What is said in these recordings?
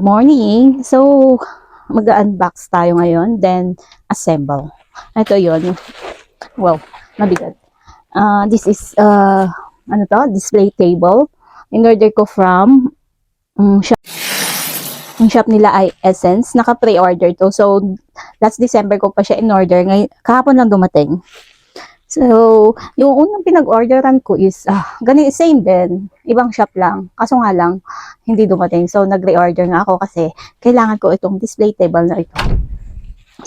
Good morning! So, mag-unbox tayo ngayon, then assemble. Ito yon. Wow, mabigat. This is, ano to? Display table. In-order ko from shop. Yung shop nila ay Essence. Naka-pre-order to. So, last December ko pa siya in-order. Kahapon lang dumating. So, yung unang pinag-orderan ko is, same din. Ibang shop lang. Kaso nga lang, hindi dumating. So, nag-reorder nga ako kasi kailangan ko itong display table na ito.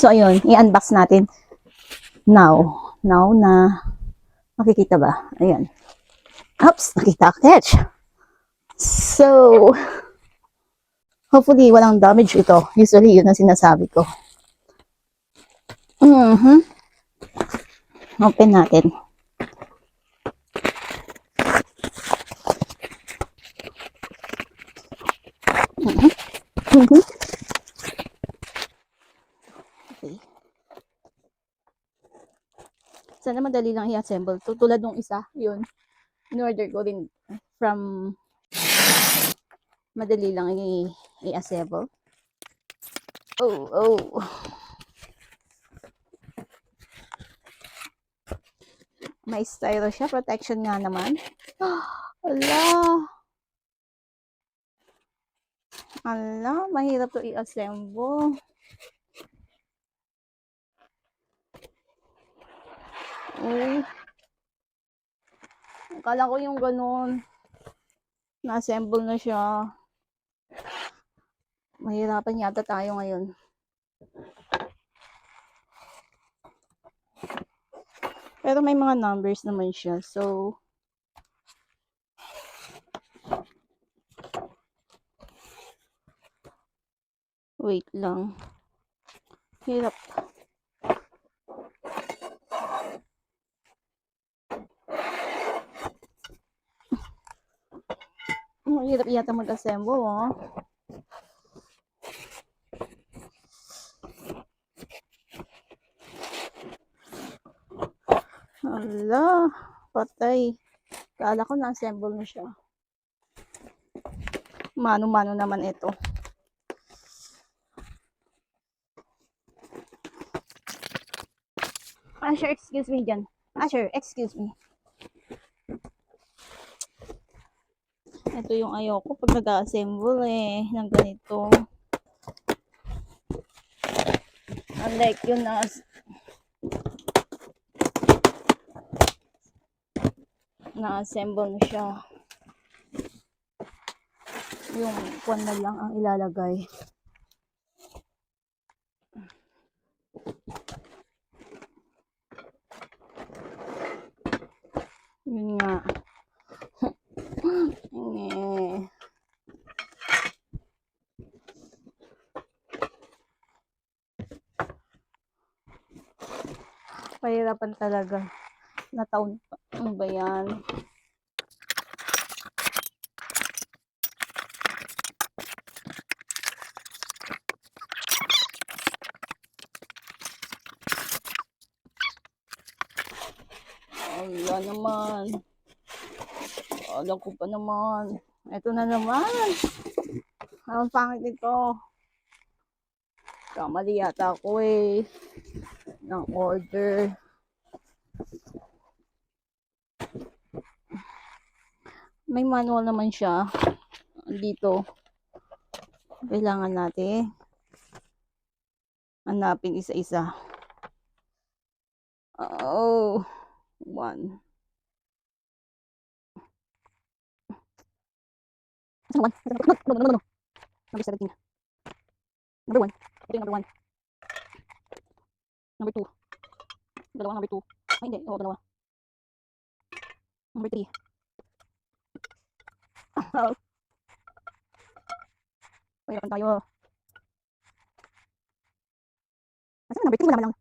So, ayun, i-unbox natin now. Now na, makikita ba? Ayan. Oops, nakita catch. So, hopefully, walang damage ito. Usually, yun ang sinasabi ko. Open natin. Okay. Sana madali lang i-assemble. Tulad nung isa, yun. In-order ko din from madali lang i-assemble. Oh. May stylo siya. Protection nga naman. Ala, mahirap to i-assemble. Akala ko yung ganun. Na-assemble na siya. Mahirapan yata tayo ngayon. Pero may mga numbers naman siya. So, wait lang. Hirap. Mahirap yata mag-assemble, oh. Ala, patay. Kala ko na-assemble na siya. Mano-mano naman ito. Asher, excuse me dyan. Asher, excuse me. Ito yung ayoko pag nag-assemble ng ganito. Unlike yun na-assemble na siya. Yung kwan na lang ang ilalagay. Yun nga. Pahirapan talaga. Nataon pa. Ano ba yan? Ayan naman. Alam ko pa naman. Ito na naman. Ang pangit nito. Kamali yata ako ng order. May manual naman siya. Dito. Kailangan natin hanapin isa-isa. Oh. 1. No. Number 17. Number 1. Ito yung number 1. Number 2. Dalawa, number 2. Ay, hindi. Oo, dalawa. Number 3. Oh. Pahirapan tayo. Kasi number 3 wala man lang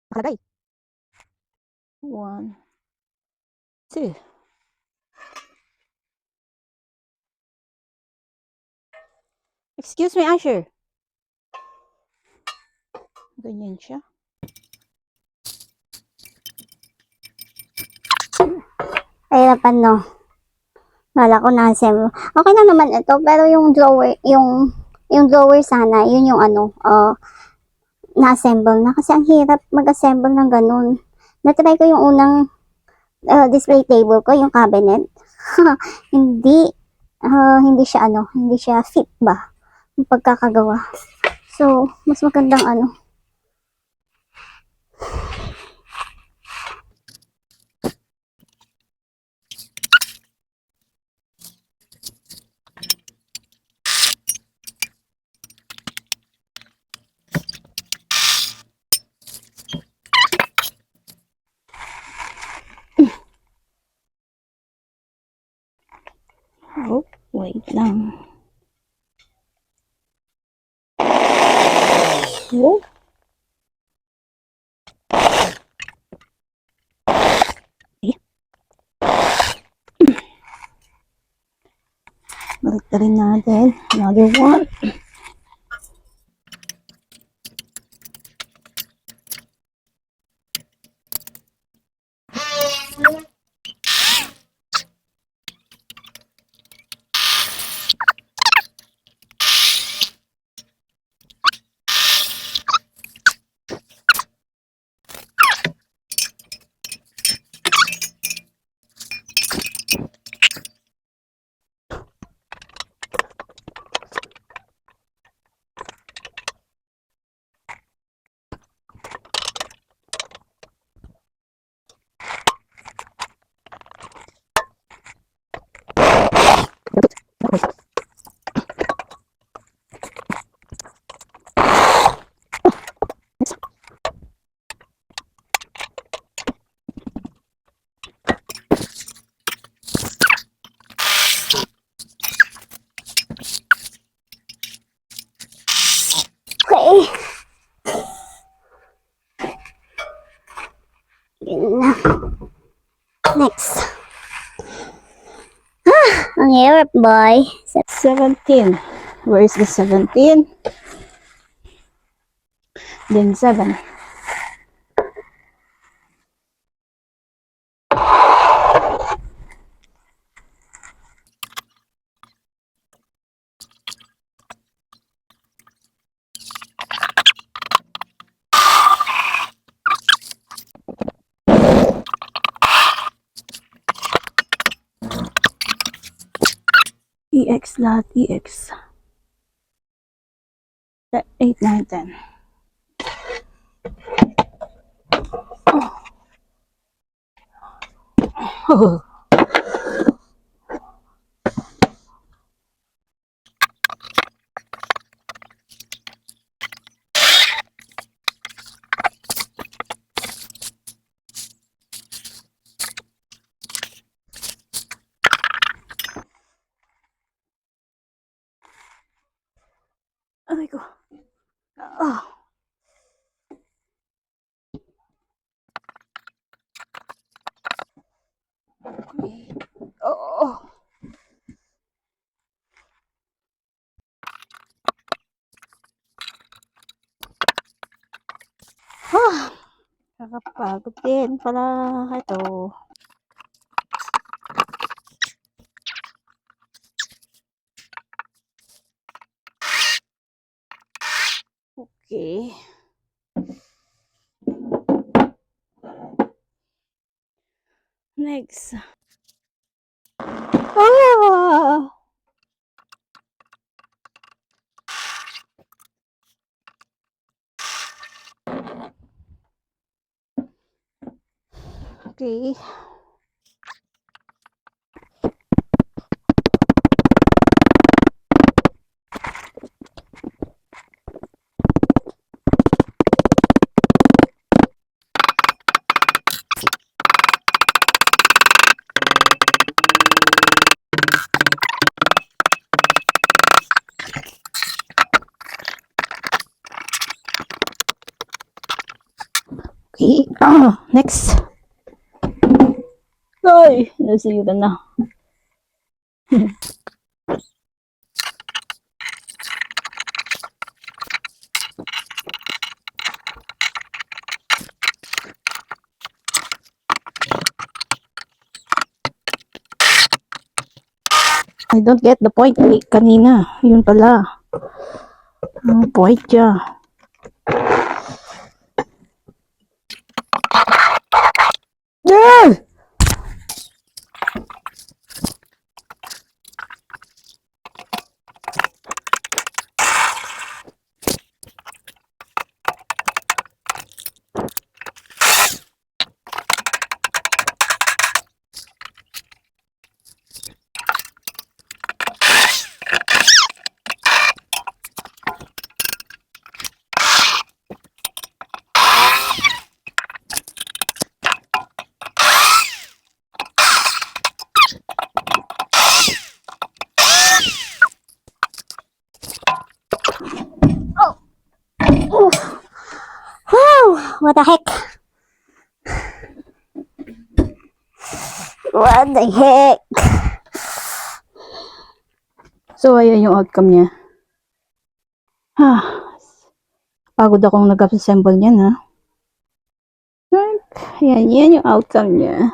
nakalagay. 1, 2. Excuse me, Asher. Ganyan siya. Pahirapan, no? Wala ko na-assemble. Okay na naman ito, pero yung drawer, yung Yung drawer sana, yun yung na-assemble na. Kasi ang hirap mag-assemble ng ganun. Na-try ko yung unang display table ko, yung cabinet. Hindi, hindi siya fit ba? Yung pagkakagawa. So, mas magandang Oh, wait lang. Oh. Balik na rin natin. Another one. Okay. Yun na. Next. Ang hirap, boy. 17. Where is the 17? Then 7. EX. 8, 9, 10. Oh. Aray ko. Oh. Okay. Oh. Ah. Kakapagod din pala ito. Okay. Next. Ah! Okay. Okay. Next. Ay, nasiyutan na. I don't get the point. Kanina. Yun pala. Buhay siya. Yeah! Whew, what the heck? What the heck? So, ayan yung outcome niya. Pagod akong nag-assemble niyan, ha. Yan yung outcome niya.